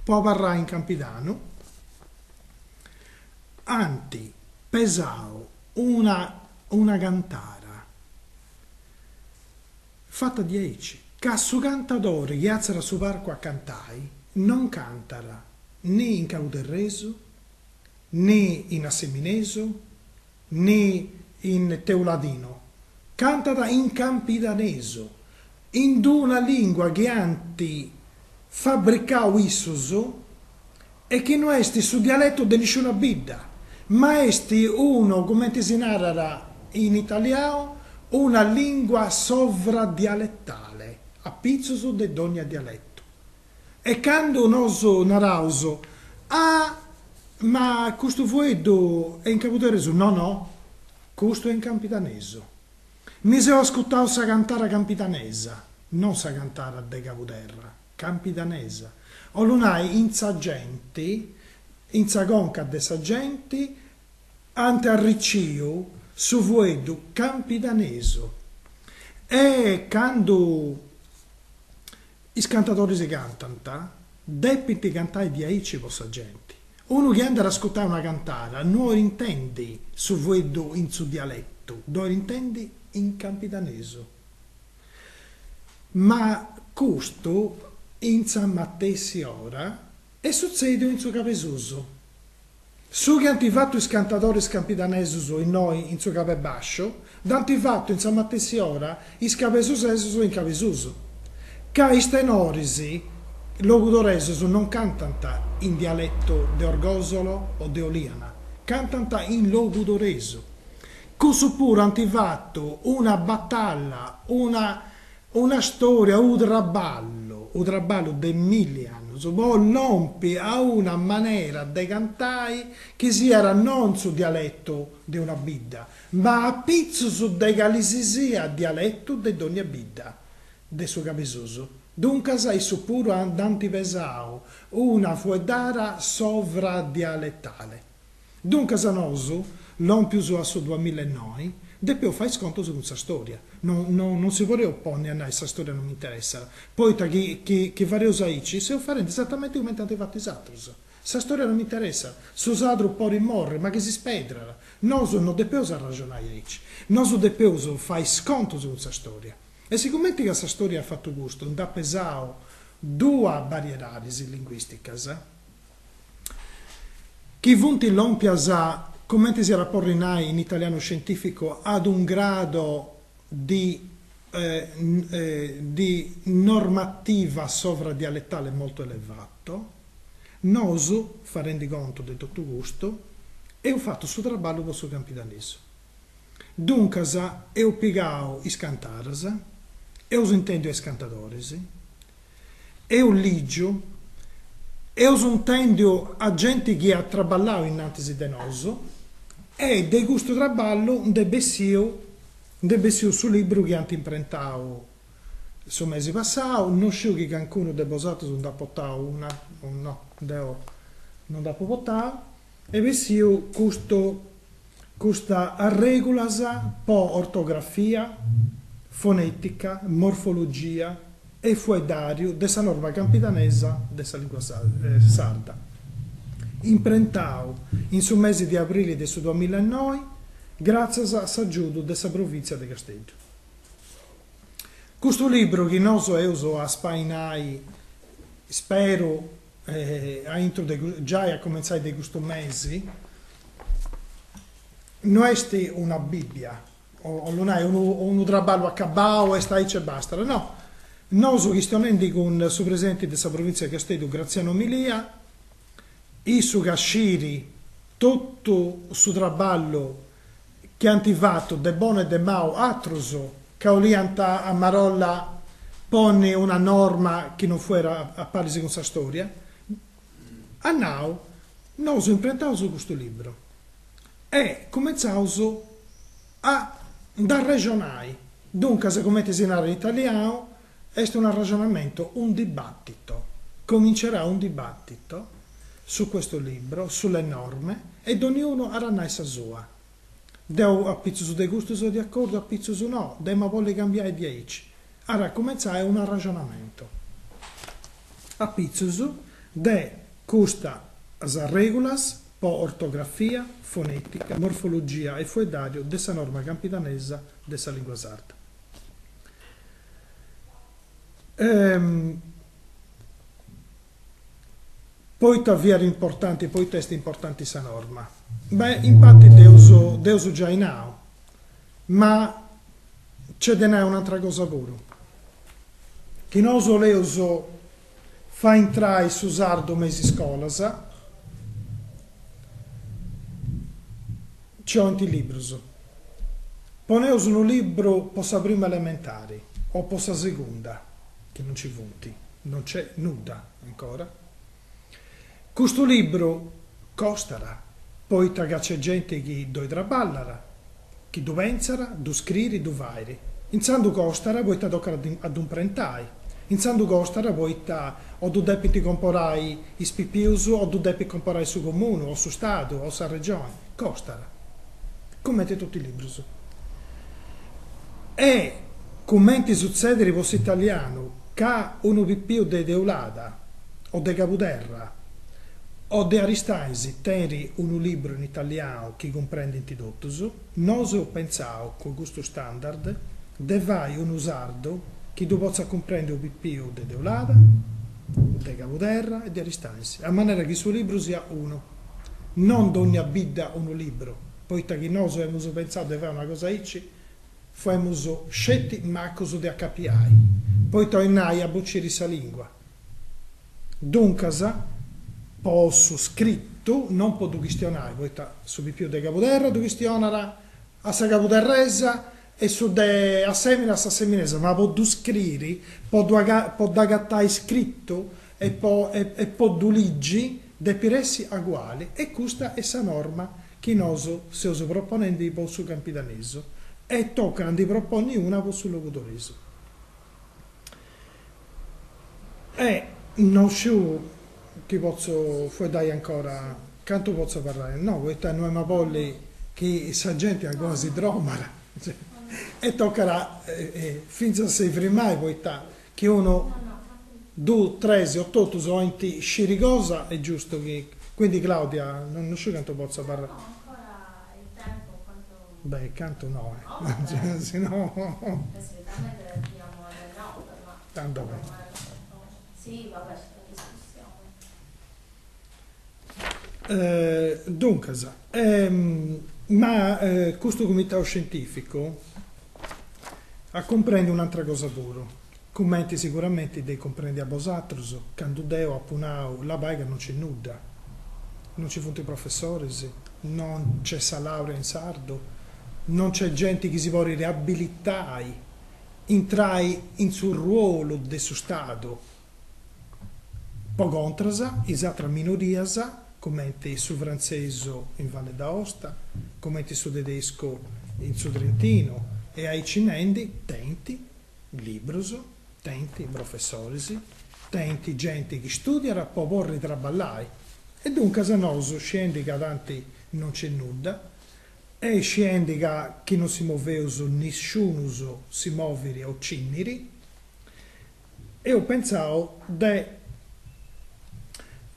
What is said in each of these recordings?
può parlare in campidano, anti pesao una cantara fatta 10, che su cantatori che alzano su parco a cantai non cantara né in cauderreso, né in assemineso, né in teuladino, cantata in campidaneso, in una lingua che anti fabbricau issuso e che non esti su dialetto di nessuna bidda, ma esti uno, come ti si narra in italiano, una lingua sovradialettale, a pizzo di ogni dialetto. E quando noso narauso, ma questo vuedo è in caputereso? No, no, questo è in campidaneso. Mi se ho ascoltato sa cantare campidanesa, non sa cantare de caputerra, campidanesa. O lunai in sagenti, in sagonca de sagenti, ante arriccio su vuedo campidaneso. E quando i cantatori si cantano, deppiti cantare di aici po sagenti. Uno che anda ad ascoltare una cantata non intendi su vuedo in su dialetto, non intendi in campidaneso. Ma questo in San Matteo ora e succede in suo capesuso. Su che antifatto i cantatori scampidanesuso in noi in suo cape bascio, d'antifatto in San Matteo ora i capesusesuso in capesuso. Ca i stenorisi locutoresuso non cantano in dialetto de Orgosolo o de Oliana, cantano in locutoreso. Così pure antifatto una battaglia, una storia, un traballo di mille anni, l'ompi a una maniera di cantare che si era non su dialetto di una bidda, ma a pizzo su de galisisia dialetto di ogni bidda, de suo capesuso. Dunque sai su puro antipesao una fuedara sovradialettale. Dunque sanoso, non più su a su 2009, deppio fai sconto su questa storia. Non si vuole opporre a noi, questa storia non mi interessa. Poi che vari usaici, se lo farete esattamente come avete fatto esatto. Questa storia non mi interessa. Su sadro poi morre, ma che si spedra. Non deppio ragionare aici. Non deppio fai sconto su questa storia. E siccome che questa storia ha fatto gusto, da pesao due varietà linguistiche, chi vunti l'ompiasa come si rapporta in italiano scientifico ad un grado di normativa sovradialettale molto elevato, nosu, fa rendi conto di tutto gusto, e ho fatto su traballo su campidaneso. Dunque, ho pigao i cantarasa, eu intendo os cantadores, eu ligio, eu intendo a gente che ha traballato innanzi de noso e de gusto traballo debbe sul libro che hanno imprentato su mesi passati, non so che qualcuno de bosato sono da portare una, o no, non da portare, e bessio questa regola po' ortografia, fonetica, morfologia e fuedario dessa norma campidanesa dessa lingua sarda. Imprentau in su mese di aprile del 2009 grazie a s'aggiudo dessa provincia di Castello. Questo libro che non so uso a spainai, spero già a cominciare di questo mese, non è una Bibbia, o non è un traballo accabato e stai e basta, no. Noi stiamo con su presenti della provincia di Castello Graziano Milia, e su Casciri, tutto su traballo che hanno fatto de buono e de mau atroso, che olianta a Marolla pone una norma che non fuera a parlarsi con questa storia, a now noi siamo imprentati su questo libro e cominciamo a da ragionare. Dunque, se come si narra in italiano, è un ragionamento, un dibattito. Comincerà un dibattito su questo libro, sulle norme, ed ognuno avrà la sua. Deu a pizzo de gusto sono di accordo, a pizzo su no, ma vuole cambiare 10. Ora cominciare un ragionamento. A pizzo de custa as regulas po ortografia, fonetica, morfologia e foedario dessa norma campidanesa dessa lingua sarda. Poi t'avviare importanti, poi testi importanti sa norma. Beh, infatti deuso già in now, ma c'è denè un'altra cosa pure. Che noso leuso fa entrare su sardo mesi scolasa, c'è un libro. Poneus un libro possa prima elementari o possa seconda, che non ci punti, non c'è nuda ancora. Questo libro costarà, poi c'è gente che doi traballara, che du pensara, du scriri, du vairi. Inzandu costara, poi ta tocca ad un prentai. Inzandu costara, poi ta o du depi ti comporai i spipiusu, o du depi comporai su comune, o su stato, o su regione. Costara. Come tutti i libri. E commenti succedere posto italiano che uno più de Deulada o de Caputerra o de Aristaisi teri un libro in italiano che comprende intitottoso, noso pensavo con gusto standard de vai un usardo che tu possa comprendere un più de Deulada, de Caputerra e de Aristaisi, a maniera che il suo libro sia uno, non d'ogni bidda un libro. Poi che noi abbiamo pensato di fare una cosa aici, abbiamo scelti maccoso di HPI, poi tornai a buccire sa lingua. Dunque, posso scritto, non posso questionare, poi su più di Capoterra, tu questionara a sa Capoterresa e su de a semina sa seminesa, ma posso scrivere, posso agattare scritto e posso leggi de piressi uguali, e questa è sa norma che noi stiamo proponendo di posso campidaneso e toccano di proponi una posso locutoreso. E non so che posso dare ancora, quanto posso parlare? No, questa non è una polli che sa gente ancora si tromara, cioè, e toccherà finché a sei primai, poi che uno, due, tre, otto sono in scirigosa, è giusto che. Quindi Claudia, non so quanto posso parlare. No, ancora il tempo quanto. Beh, canto no, No, se no. solitamente finiamo alle 9, ma. Tanto bene. Sì, vabbè, c'è la discussione. Dunque, ma questo comitato scientifico comprende un'altra cosa pure. Commenti sicuramente dei comprendi a Bosatros, Candudeo, a Punau, la baiga non c'è nuda. Non ci sono i professori, non c'è sa laurea in sardo, non c'è gente che si vuole riabilitare, entrare in sul ruolo del suo stato. Poi contrasa, isatra minoriasa, commenti sul francese in Valle d'Aosta, commenti sul tedesco in su Trentino, e ai cinendi tenti, libroso, tenti, professori, tenti gente che studia, poi porri traballai. E dunque Casanoso scendi che tanti non c'è nulla, e scendi che non si muoveuso, nessuno si muovere o cinniri, e ho pensato di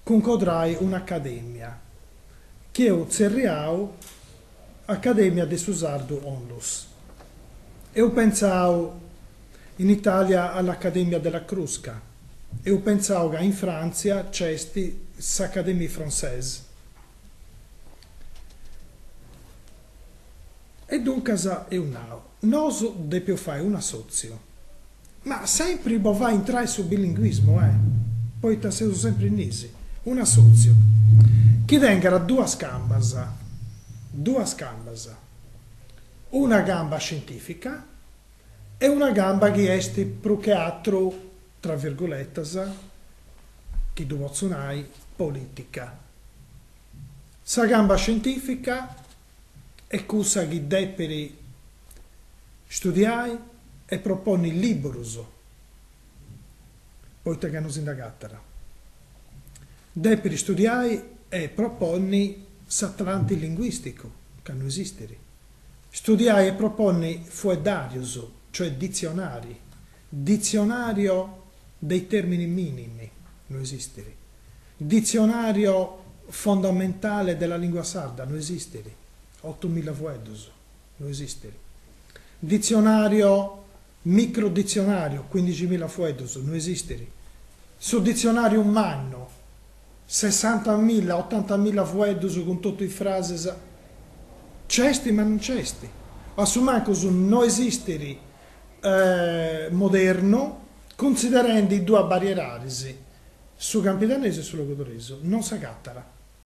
concordare un'accademia, che ho zerriato Accademia de Susardo Onlus. E ho pensato in Italia all'Accademia della Crusca, e ho pensato che in Francia c'è l'Accademia Française. E dunque è un no. Noso deve fare un assozio, ma sempre va a entrare sul bilinguismo, poi ti sei sempre in isi. Un assozio che tenga due scambas, una gamba scientifica e una gamba che è più che altro, tra virgolette, che tu possonai politica. Sa gamba scientifica è cosa che deve studiare e propone libros, poi te che non si indagattera. Deve studiare e propone s'atlanti linguistico, che non esiste. Studiare e propone fuedarius, cioè dizionario dei termini minimi, non esiste. Dizionario fondamentale della lingua sarda, non esiste lì. 8.000 fuedos, non esiste lì. Dizionario, microdizionario, 15.000 fuedos, non esiste lì. Su dizionario umano, 60.000, 80.000 fuedos con tutte le frasi, cesti ma non cesti. Assumiamo che non esiste lì moderno, considerando i due barrierarisi su campidanese e sul logodoreso, non si cattara.